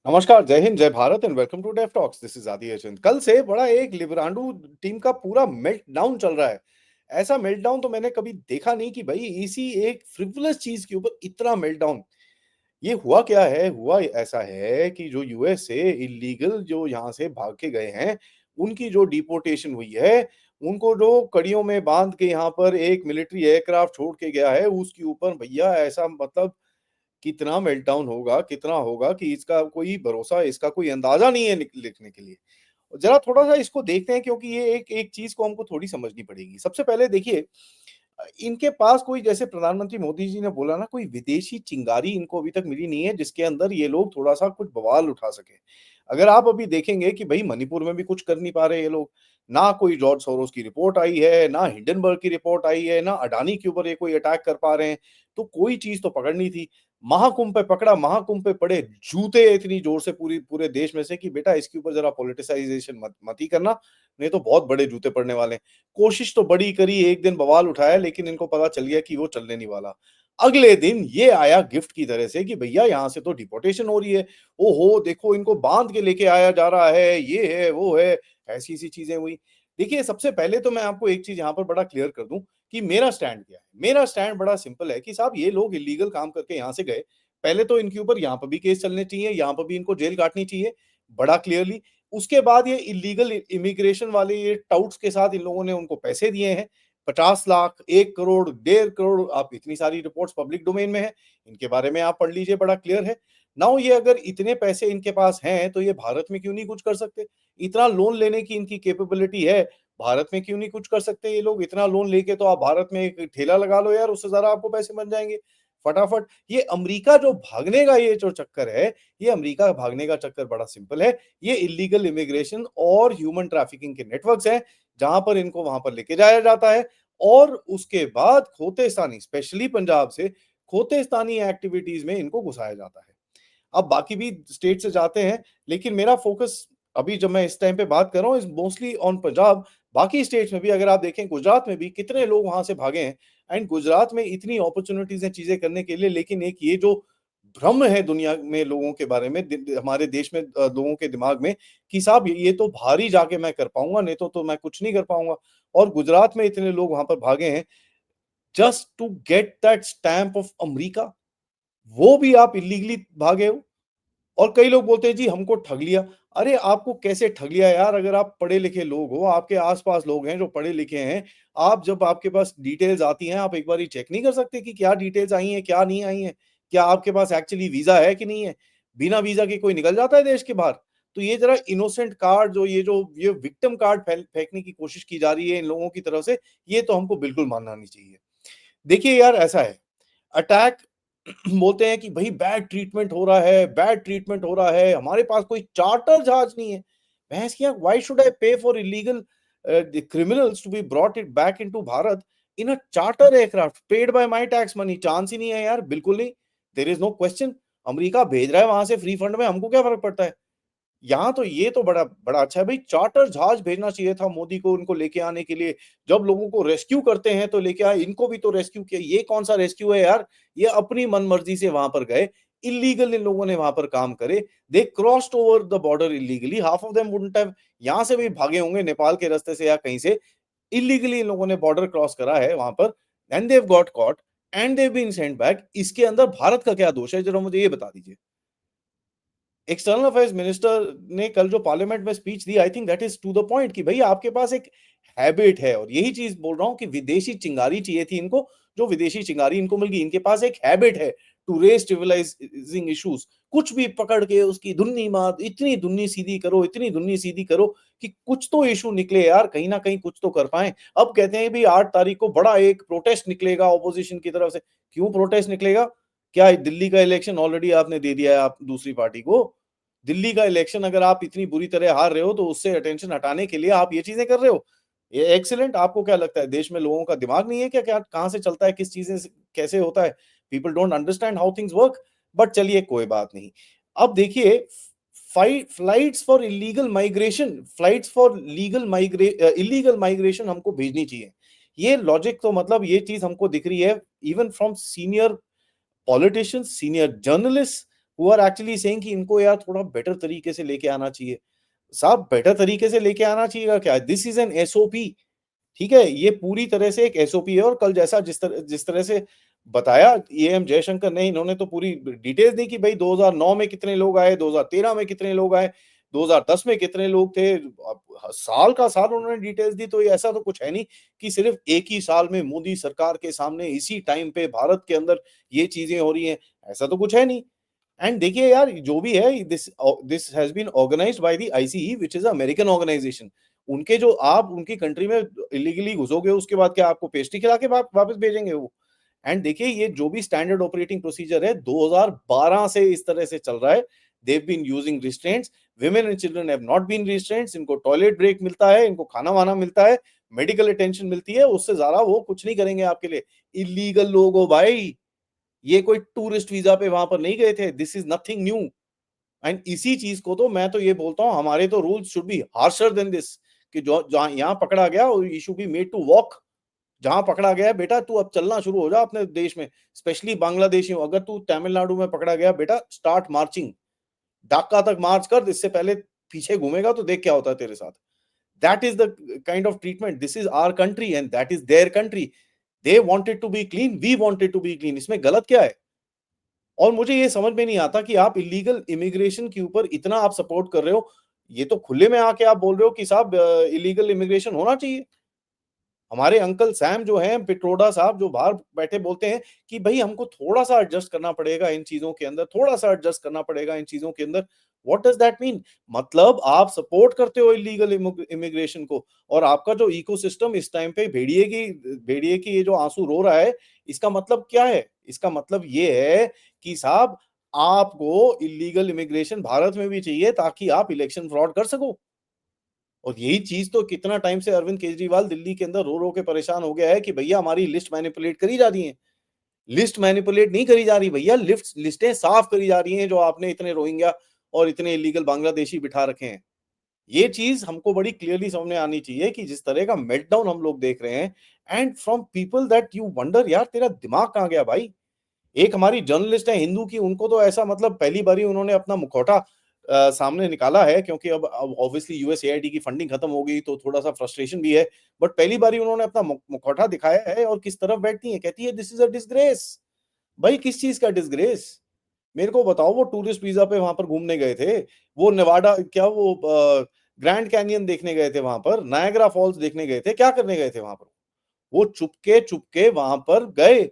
नमस्कार, जय हिंद, जय Bharat and welcome to Dev talks. This is Aadi Achant. कल से बड़ा एक लिब्रांडो टीम का पूरा मेल्टडाउन चल रहा है। ऐसा मेल्टडाउन तो मैंने कभी देखा नहीं कि भाई इसी एक फ्रिवलेस चीज के ऊपर इतना मेल्टडाउन। ये हुआ क्या है? हुआ ऐसा है कि जो यूएस से इल्लीगल जो यहाँ से भाग के गए हैं, उनकी जो डिपोर्टेशन हुई है, उनको जो कड़ियों में बांध के यहाँ पर एक मिलिट्री एयरक्राफ्ट छोड़ के गया है, उसके ऊपर भैया ऐसा मतलब कितना मेल्टडाउन होगा, कितना होगा कि इसका कोई भरोसा, इसका कोई अंदाजा नहीं है लिखने के लिए। जरा थोड़ा-सा इसको देखते हैं क्योंकि ये एक एक चीज़ को हमको थोड़ी समझनी पड़ेगी। सबसे पहले देखिए इनके पास कोई जैसे प्रधानमंत्री मोदी जी ने बोला ना कोई विदेशी चिंगारी इनको अभी तक मिली नहीं है जिसके अंदर ये लोग थोड़ा-सा कुछ बवाल उठा सकें। अगर आप अभी देखेंगे कि भई मणिपुर में भी कुछ कर नहीं पा रहे ये लोग, ना कोई जॉर्ज सोरोस की रिपोर्ट आई है, ना हिंडनबर्ग की रिपोर्ट आई है, ना अडानी के ऊपर ये कोई अटैक कर पा रहे हैं, तो कोई चीज़ तो पकड़नी थी। महाकुंभ पे पकड़ा, महाकुंभ पे पड़े जूते इतनी जोर से पूरे देश में से कि बेटा इसके ऊपर ज़रा पॉलिटिसाइज़ेशन मत ही करना, नहीं तो बहुत बड़े जूते पड़ने वाले हैं। कोशिश तो बड़ी करी, एक दिन बवाल उठाया लेकिन इनको पता चल गया कि वो चलने नहीं वाला। अगले दिन ये आया गिफ्ट की तरह से कि भैया यहाँ से तो डिपोर्टेशन हो रही है। ओहो! देखो इनको बाँध के लेके आया जा रहा है, ये है, वो है, ऐसी-ऐसी चीज़ें हुई। देखिए सबसे पहले तो मैं आपको एक चीज़ यहाँ पर बड़ा क्लियर कर दूँ कि मेरा स्टैंड क्या है। मेरा स्टैंड बड़ा सिंपल है कि साहब ये लोग इल्लीगल काम करके यहाँ से गए। पहले तो इनके ऊपर यहाँ पर भी केस चलने चाहिए, यहाँ पर भी इनको जेल काटनी चाहिए, बड़ा क्लियरली। उसके बाद ये इल्लीगल इमिग्रेशन वाले ये टाउट्स के साथ इन लोगों ने उनको पैसे दिए हैं। 50 लाख, 1 करोड़, 1.5 करोड़, आप इतनी सारी रिपोर्ट्स पब्लिक डोमेन में है। इनके बारे में आप पढ़ लीजिए, बड़ा क्लियर है। नाउ ये अगर इतने पैसे इनके पास हैं, तो ये भारत में क्यों नहीं कुछ कर सकते? इतना लोन लेने की इनकी कैपेबिलिटी है, भारत में क्यों नहीं कुछ कर सकते ये लोग? इतना लोन लेके तो आप भारत में एक ठेला लगा लो यार, उससे ज़्यादा आपको पैसे बन जाएँगे, फटाफट। ये अमेरिका जो भागने का ये जो चक्कर है, ये अमेरिका भागने का चक्कर बड़ा सिंपल है। ये इल्लीगल इमिग्रेशन और ह्यूमन ट्रैफिकिंग के नेटवर्क्स हैं, जहाँ पर इनको वहाँ पर लेके जाया जाता है और उसके बाद खोतेस्तानी स्पेशली पंजाब से खोतेस्तानी एक्टिविटीज़ में इनको घुसाया जाता है। अब बाकी भी स्टेट से जाते हैं, लेकिन मेरा फ़ोकस अभी जब मैं इस टाइम पे बात कर रहा हूँ इज़ मोस्टली ऑन पंजाब। बाकी स्टेट्स में भी अगर आप देखें गुजरात में भी कितने लोग वहाँ से भागे हैं एंड गुजरात में इतनी अपॉर्च्युनिटीज़ हैं चीज़ें करने के लिए, लेकिन एक ये जो भ्रम है दुनिया में लोगों के बारे में हमारे देश में लोगों के दिमाग में कि साहब ये तो बाहर ही जाके मैं कर पाऊँगा, नहीं तो मैं कुछ नहीं कर पाऊँगा। और गुजरात में इतने लोग वहाँ पर भागे हैं just to get that stamp of America, वो भी आप इल्लीगली भागे हो। और कई लोग बोलते हैं जी हमको ठग लिया। अरे आपको कैसे ठग लिया यार? अगर आप पढ़े लिखे लोग हो, आपके आस-पास लोग हैं जो पढ़े लिखे हैं, आप जब आपके पास डिटेल्स आती हैं, आप एक बारी चेक नहीं कर सकते कि क्या डिटेल्स आई हैं, क्या नहीं आई हैं? क्या आपके पास एक्चुअली वीज़ा है कि नहीं है? बिना वीज़ा के कोई निकल जाता है देश के बाहर? तो ये ज़रा इनोसेंट कार्ड ये विक्टिम कार्ड फेंकने की कोशिश की जा रही है इन लोगों की तरफ से, ये तो हमको बिल्कुल मानना नहीं चाहिए। देखिए यार ऐसा है, अटैक बोलते हैं कि भई बैड ट्रीटमेंट हो रहा है, बैड ट्रीटमेंट हो रहा है, हमारे पास कोई चार्टर जहाज नहीं है। भैंस की आँख, why should I pay for illegal the criminals to be brought it back into Bharat in a charter aircraft paid by my tax money? Chance ही नहीं है यार, बिल्कुल नहीं। There is no question. America भेज रहा है वहाँ से फ्री फंड में, हमको क्या फ़र्क पड़ता है? यहाँ तो ये तो बड़ा बड़ा अच्छा है भई, चार्टर जहाज भेजना चाहिए था मोदी को उनको लेके आने के लिए। जब लोगों को रेस्क्यू करते हैं तो लेके आए, इनको भी तो रेस्क्यू किया। ये कौन-सा रेस्क्यू है यार? ये अपनी मनमर्ज़ी से वहाँ पर गए। इल्लीगल इन लोगों ने वहाँ पर काम करे। They crossed over the border illegally, half of them wouldn't have, यहाँ से भी भागे होंगे नेपाल के रास्ते से या कहीं से। इल्लीगली इन लोगों ने बॉर्डर क्रॉस करा है वहाँ पर and they have got caught and they have been sent back. इसके अंदर भारत का क्या दोष है? ज़रा मुझे ये बता दीजिए। एक्सटर्नल अफेयर्स मिनिस्टर ने कल जो पार्लियामेंट में स्पीच दी, I think that is to the point कि भई आपके पास एक हैबिट है और यही चीज़ बोल रहा हूँ कि विदेशी चिंगारी चाहिए थी इनको, जो विदेशी चिंगारी इनको मिल गई। इनके पास एक हैबिट है टू रेज़ सिविलाइजिंग इश्यूज़। कुछ भी पकड़ के उसकी धुन्नी मार, इतनी धुन्नी सीधी करो, इतनी धुन्नी सीधी करो कि कुछ तो इश्यू निकले यार, कहीं न कहीं कुछ तो कर पाएँ। अब कहते हैं भई 8 तारीख को बड़ा एक प्रोटेस्ट निकलेगा ऑपोज़िशन की तरफ से। क्यों प्रोटेस्ट निकलेगा? क्या दिल्ली का इलेक्शन ऑलरेडी आपने दे दिया है आप दूसरी पार्टी को? दिल्ली का इलेक्शन अगर आप इतनी बुरी तरह हार रहे हो तो उससे अटेंशन हटाने के लिए आप ये चीज़ें कर रहे हो। ये एक्सीलेंट। आपको क्या लगता है देश में लोगों का दिमाग नहीं है क्या? क्या कहाँ से चलता है, किस चीज़ें से कैसे होता है? People don't understand how things work. But चलिए कोई बात नहीं। अब देखिए फ्लाइट्स फॉर इल्लीगल माइग्रेशन हमको भेजनी चाहिए। ये लॉजिक तो मतलब ये चीज़ हमको दिख रही है even from senior politicians, senior journalists, who are actually saying कि इनको यार थोड़ा बेटर तरीके से लेके आना चाहिए। साहब बेटर तरीके से लेके आना चाहिएगा क्या? This is an SOP. ठीक है? ये पूरी तरह से एक एसओपी है और कल जैसा जिस तरह से बताया एएम जयशंकर ने, इन्होंने तो पूरी डिटेल्स दी कि भई 2009 में कितने लोग आए, 2013 में कितने लोग आए, 2010 में कितने लोग थे। अब साल का साल उन्होंने डिटेल्स दी, तो ये ऐसा तो कुछ है नहीं कि सिर्फ़ एक ही साल में मोदी सरकार के सामने इसी टाइम पे भारत के अंदर ये चीज़ें हो रही हैं, ऐसा तो कुछ है नहीं। एंड देखिए यार जो भी है this has been organised by the ICE which is a American organisation. उनके जो आप उनकी कंट्री में इल्लीगली घुसोगे उसके बाद क्या आपको पेस्ट्री खिला के वापस भेजेंगे वो? एंड देखिए ये जो भी स्टैंडर्ड ऑपरेटिंग प्रोसीजर है 2012 से इस तरह से चल रहा है। They have been using restraints, women and children have not been restraints, इनको टॉयलेट ब्रेक मिलता है, इनको खाना-वाना मिलता है, मेडिकल अटेंशन मिलती है, उससे ज़्यादा वो कुछ नहीं करेंगे आपके लिए। इल्लीगल लोग हो भाई, ये कोई टूरिस्ट वीज़ा पे वहाँ पर नहीं गए थे, this is nothing new. And इसी चीज़ को तो मैं तो ये बोलता हूँ हमारे तो rules should be harsher than this कि जो जहाँ यहाँ पकड़ा गया ही should be made to walk. जहाँ पकड़ा गया है बेटा तू अब चलना शुरू हो जा अपने देश में। स्पेशली बांग्लादेशियों, अगर तू तमिलनाडु में पकड़ा गया बेटा स्टार्ट मार्चिंग। ढाका तक मार्च कर, इससे पहले पीछे घूमेगा तो देख क्या होता है तेरे साथ। That is the kind of treatment, this is our country and that is their country. They wanted to be clean, we wanted to be clean, इसमें गलत क्या है? और मुझे ये समझ में नहीं आता कि आप इल्लीगल इमिग्रेशन के ऊपर इतना आप सपोर्ट कर रहे हो। ये तो खुले में आके आप बोल रहे हो कि साहब इल्लीगल इमिग्रेशन होना चाहिए। हमारे अंकल सैम जो हैं पिट्रोडा साहब जो बाहर बैठे बोलते हैं कि भई हमको थोड़ा-सा एडजस्ट करना पड़ेगा इन चीज़ों के अंदर, थोड़ा-सा एडजस्ट करना पड़ेगा इन चीज़ों के अंदर। What does that mean? मतलब आप सपोर्ट करते हो इल्लीगल इमिग्रेशन को और आपका जो इकोसिस्टम इस टाइम पे भेड़िए की ये जो आँसू रो रहा है, इसका मतलब क्या है? इसका मतलब ये है कि साहब आपको इल्लीगल इमिग्रेशन भारत में भी चाहिए ताकि आप इलेक्शन फ्रॉड कर सको। और यही चीज़ तो कितना टाइम से अरविंद केजरीवाल दिल्ली के अंदर रो-रो के परेशान हो गया है कि भैया हमारी लिस्ट मैनिपुलेट करी जा रही है। लिस्ट मैनिपुलेट नहीं करी जा रही भैया, लिस्टें साफ करी जा रही हैं जो आपने इतने रोहिंग्या और इतने इल्लीगल बांग्लादेशी बिठा रखे हैं। ये चीज़ हमको बड़ी क्लियरली समझ में आनी चाहिए कि जिस तरह का मेल्टडाउन हम लोग देख रहे हैं and from people that you wonder यार तेरा दिमाग कहाँ गया भाई? एक हमारी जर्नलिस्ट है हिंदू की, उनको तो ऐसा मतलब पहली बारी उन्होंने अपना मुखौटा सामने निकाला है क्योंकि अब ऑब्वियसली यूएसएआईडी की फंडिंग खत्म हो गई तो थोड़ा-सा फ्रस्ट्रेशन भी है। बट पहली बारी उन्होंने अपना मुखौटा दिखाया है और किस तरफ बैठती हैं, कहती है दिस इज़ अ डिसग्रेस। भाई किस चीज़ का डिसग्रेस? मेरे को बताओ वो टूरिस्ट वीज़ा पे वहाँ पर घूमने गए थे। वो नेवाडा क्या वो ग्रैंड कैनियन देखने गए थे वहाँ पर, नायग्रा फॉल्स देखने गए थे, क्या करने गए थे वहाँ पर? वो चुपके-चुपके वहाँ पर गए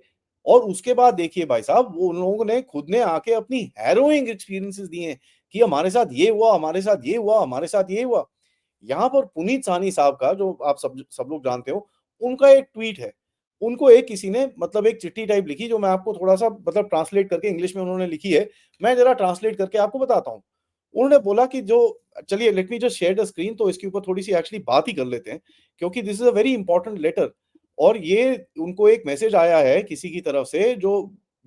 और उसके बाद देखिए भाई साहब वो उन लोगों ने खुद ने आके अपनी हैरोइंग एक्सपीरियंसेस दिए हैं कि हमारे साथ ये हुआ, हमारे साथ ये हुआ, हमारे साथ ये हुआ। यहाँ पर पुनीत साहनी साहब का जो आप सब सब लोग जानते हो, उनका एक ट्वीट है। उनको एक किसी ने मतलब एक चिट्ठी टाइप लिखी जो मैं आपको थोड़ा-सा मतलब ट्रांसलेट करके इंग्लिश में उन्होंने लिखी है। मैं ज़रा ट्रांसलेट करके आपको बताता हूँ। उन्होंने बोला कि जो चलिए let me just share the screen तो इसके ऊपर थोड़ी-सी एक्चुअली बात ही कर लेते हैं, क्योंकि this is a very important letter और ये उनको एक मैसेज आया है किसी की तरफ से जो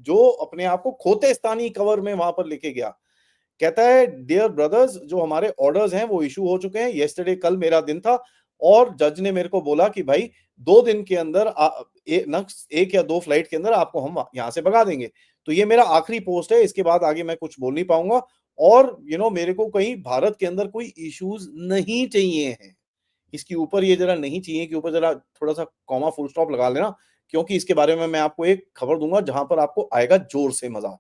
जो अपने आप को खोतेस्तानी कवर में वहाँ पर लेके गया। कहता है डियर ब्रदर्स जो हमारे ऑर्डर्स हैं वो इश्यू हो चुके हैं। यस्टरडे कल मेरा दिन था और जज ने मेरे को बोला कि भाई 2 दिन के अंदर 1 या 2 फ्लाइट के अंदर आपको हम यहाँ से भगा देंगे। तो ये मेरा आखिरी पोस्ट है, इसके बाद आगे मैं कुछ बोल नहीं पाऊँगा और मेरे को कहीं भारत के अंदर कोई इश्यूज़ नहीं चाहिए हैं। इसके ऊपर ये ज़रा नहीं चाहिए के ऊपर ज़रा थोड़ा-सा कॉमा फुल स्टॉप लगा लेना, क्योंकि इसके बारे में मैं आपको एक खबर दूँगा जहाँ पर आपको आएगा ज़ोर से मज़ा।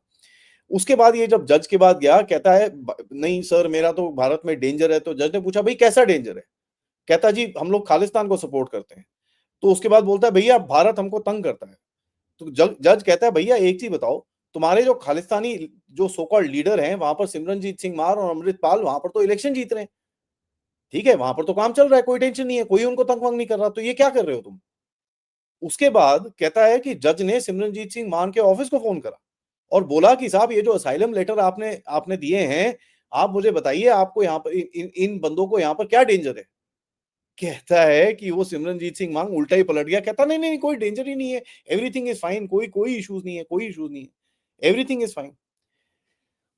उसके बाद ये जब जज के पास गया कहता है ब नहीं सर मेरा तो भारत में डेंजर है, तो जज ने पूछा भई कैसा डेंजर है? कहता जी हम लोग खालिस्तान को सपोर्ट करते हैं। तो उसके बाद बोलता है भैया भारत हमको तंग करता है। तो जज कहता है भैया एक चीज़ बताओ, तुम्हारे जो खालिस्तानी जो सो कॉल्ड लीडर हैं, वहाँ पर सिमरनजीत सिंह मान और अमृतपाल वहाँ पर तो इलेक्शन जीत रहे हैं। ठीक है? वहाँ पर तो काम चल रहा है, कोई टेंशन नहीं है, कोई उनको तंग-वंग नहीं कर रहा, तो ये क्या कर रहे हो तुम? उसके बाद कहता है कि जज ने सिमरनजीत सिंह मान के ऑफिस को फ़ोन करा और बोला कि साहब ये जो असाइलम लेटर आपने आपने दिए हैं, आप मुझे बताइए आपको यहाँ पर इ इन इन बंदों को यहाँ पर क्या डेंजर है? कहता है कि वो सिमरनजीत सिंह मान उल्टा ही पलट गया, कहता नहीं, नहीं, कोई डेंजर ही नहीं है, एवरीथिंग इज़ फाइन कोई कोई इश्यूज़ नहीं है, कोई इश्यूज़ नहीं है, एवरीथिंग इज़ फाइन।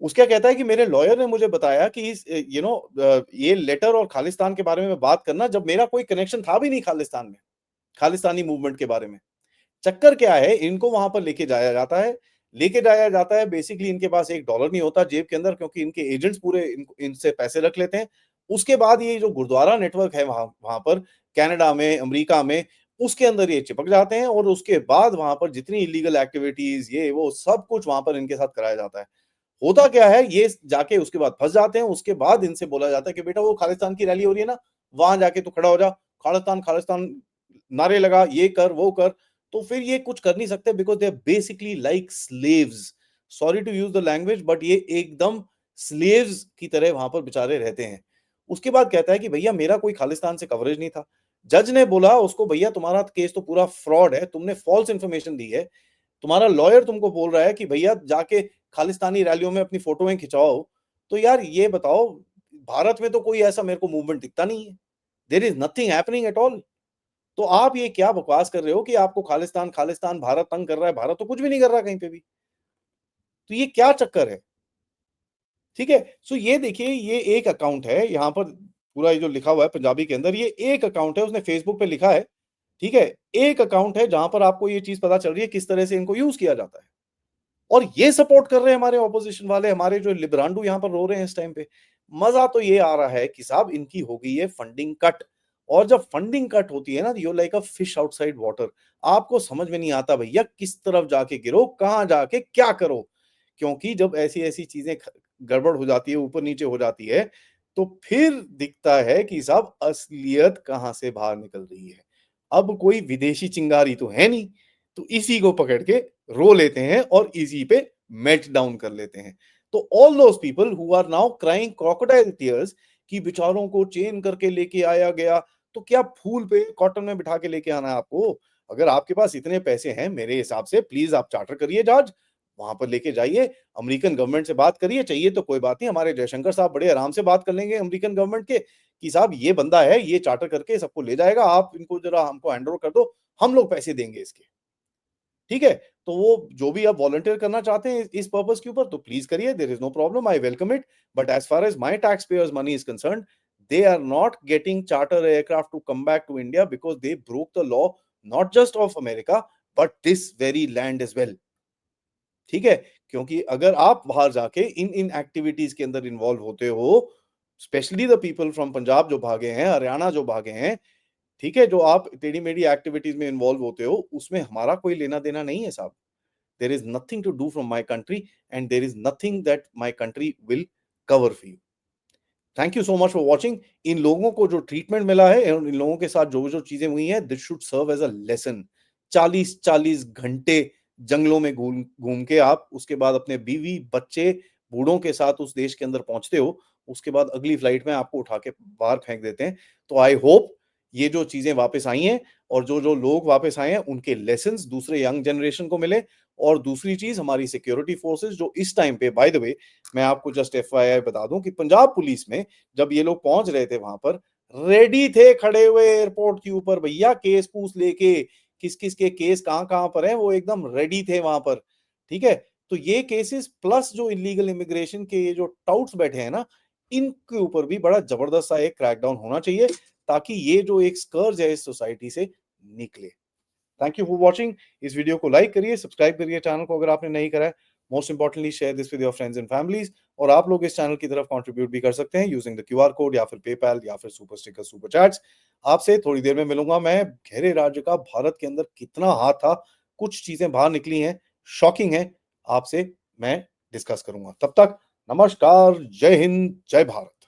उसका कहता है कि मेरे लॉयर ने मुझे बताया कि ये लेटर और खालिस्तान के बारे में बात करना जब मेरा कोई कनेक्शन था भी नहीं खालिस्तान में, खालिस्तानी मूवमेंट के बारे में। चक्कर क्या है, इनको वहाँ पर लेके जाया जाता है। लेके जाया जाता है, बेसिकली इनके पास $1 नहीं होता जेब के अंदर क्योंकि इनके एजेंट्स पूरे इनसे पैसे रख लेते हैं। उसके बाद ये जो गुरुद्वारा नेटवर्क है वहाँ वहाँ पर कनाडा में, अमेरिका में, उसके अंदर ये चिपक जाते हैं और उसके बाद वहाँ पर जितनी इल्लीगल एक्टिविटीज़ ये वो सब कुछ वहाँ पर इनके साथ कराया जाता है। होता क्या है, ये जाके उसके बाद फँस जाते हैं, उसके बाद इनसे बोला जाता है कि बेटा वो खालिस्तान की रैली हो रही है ना, वहाँ जाके तू खड़ा हो जा, खालिस्तान, खालिस्तान नारे लगा, ये कर, वो कर। तो फिर ये कुछ कर नहीं सकते because they are basically like slaves. Sorry to use the language but ये एकदम स्लेव्स की तरह वहाँ पर बेचारे रहते हैं। उसके बाद कहता है कि भैया मेरा कोई खालिस्तान से कवरेज नहीं था। जज ने बोला उसको भैया तुम्हारा केस तो पूरा फ्रॉड है, तुमने फ़ॉल्स इन्फॉर्मेशन दी है। तुम्हारा लॉयर तुमको बोल रहा है कि भैया जाके खालिस्तानी रैलियों में अपनी फोटोएँ खिंचवाओ। तो यार ये बताओ, भारत में तो कोई ऐसा मेरे को मूवमेंट दिखता नहीं है। There is nothing happening at all. तो आप ये क्या बकवास कर रहे हो कि आपको खालिस्तान, खालिस्तान, भारत तंग कर रहा है, भारत तो कुछ भी नहीं कर रहा कहीं पे भी। तो ये क्या चक्कर है? ठीक है? सो ये देखिए ये एक अकाउंट है, यहाँ पर पूरा ये जो लिखा हुआ है पंजाबी के अंदर, ये एक अकाउंट है, उसने फेसबुक पे लिखा है, ठीक है? एक अकाउंट है जहाँ पर आपको ये चीज़ पता चल रही है किस तरह से इनको यूज़ किया जाता है। और ये सपोर्ट कर रहे हैं हमारे ऑपोजिशन वाले, हमारे जो लिबरांडू यहाँ पर रो रहे हैं इस टाइम पे। मज़ा तो ये आ रहा है कि साहब इनकी हो गई है फंडिंग कट और जब फंडिंग कट होती है ना, you are like a fish outside water. आपको समझ में नहीं आता भैया किस तरफ जाके गिरो, कहाँ जाके क्या करो? क्योंकि जब ऐसी-ऐसी चीज़ें ख गड़बड़ हो जाती है, ऊपर-नीचे हो जाती है, तो फिर दिखता है कि साहब असलियत कहाँ से बाहर निकल रही है। अब कोई विदेशी चिंगारी तो है नहीं, तो इसी को पकड़ के रो लेते हैं और इसी पे मेल्ट डाउन कर लेते हैं। तो all those people who are now crying crocodile tears कि बेचारों को चेन करके लेके आया गया, तो क्या फूल पे कॉटन में बिठा के लेके आना है आपको? अगर आपके पास इतने पैसे हैं मेरे हिसाब से प्लीज़ आप चार्टर करिए जहाज, वहाँ पर लेके जाइए, अमेरिकन गवर्नमेंट से बात करिए, चाहिए तो कोई बात नहीं, हमारे जयशंकर साहब बड़े आराम से बात कर लेंगे अमेरिकन गवर्नमेंट के कि साहब ये बंदा है, ये चार्टर करके सबको ले जाएगा, आप इनको ज़रा हमको हैंड ओवर कर दो, हम लोग पैसे देंगे इसके। ठीक है? तो वो जो भी आप वॉलंटियर करना चाहते हैं इस पर्पज़ के ऊपर तो प्लीज़ करिए, there is no problem, I welcome it. But as far as my tax payers money is concerned, they are not getting charter aircraft to come back to India because they broke the law not just of America but this very land as well। ठीक है? क्योंकि अगर आप बाहर जाके इन activities के अंदर involve होते हो, specially the people from Punjab जो भागे हैं, हरियाणा जो भागे हैं, ठीक है? जो आप टेढ़ी-मेढ़ी एक्टिविटीज़ में इन्वॉल्व होते हो, उसमें हमारा कोई लेना-देना नहीं है साहब। There is nothing to do from my country and there is nothing that my country will cover for you। Thank you so much for watching. इन लोगों को जो ट्रीटमेंट मिला है और इन लोगों के साथ जो जो चीजें हुई हैं this should serve as a lesson. 40-40 घंटे जंगलों में घूम घूम के आप उसके बाद अपने बीवी बच्चे बूढ़ों के साथ उस देश के अंदर पहुंचते हो, उसके बाद अगली फ्लाइट में आपको उठा के बाहर फेंक देते हैं। तो आई होप ये जो चीजें वापस आई हैं और जो जो लोग वापस आए हैं उनके लेसन दूसरे यंग जनरेशन को मिले। और दूसरी चीज हमारी सिक्योरिटी फोर्सेस जो इस टाइम पे बाय द वे मैं आपको जस्ट एफवाईआई बता दूं कि पंजाब पुलिस में जब ये लोग पहुंच रहे थे वहां पर, रेडी थे खड़े हुए एयरपोर्ट के ऊपर भैया केस पूस लेके, किस किस के केस कहां कहां पर है वो एकदम रेडी थे वहां पर। ठीक है? तो ये केसेस प्लस जो इलीगल इमिग्रेशन के ये जो टाउट्स बैठे हैं ना, इनके ऊपर भी बड़ा जबरदस्त सा एक क्रैकडाउन होना चाहिए ताकि ये जो एक स्कर्ज है इस सोसाइटी से निकले। Thank you for watching. इस वीडियो को लाइक करिए, सब्सक्राइब करिए चैनल को अगर आपने नहीं करा है। Most importantly share this with your friends and families. और आप लोग इस चैनल की तरफ कंट्रीब्यूट भी कर सकते हैं यूजिंग द क्यूआर कोड या फिर पेपैल या फिर सुपर स्टिकर सुपर चैट्स। आपसे थोड़ी देर में मिलूंगा मैं। गहरे राज्य का भारत के अंदर कितना हाथ था, कुछ चीजें बाहर निकली हैं, शॉकिंग है, आपसे मैं डिस्कस करूंगा। तब तक नमस्कार, जय हिंद, जय भारत।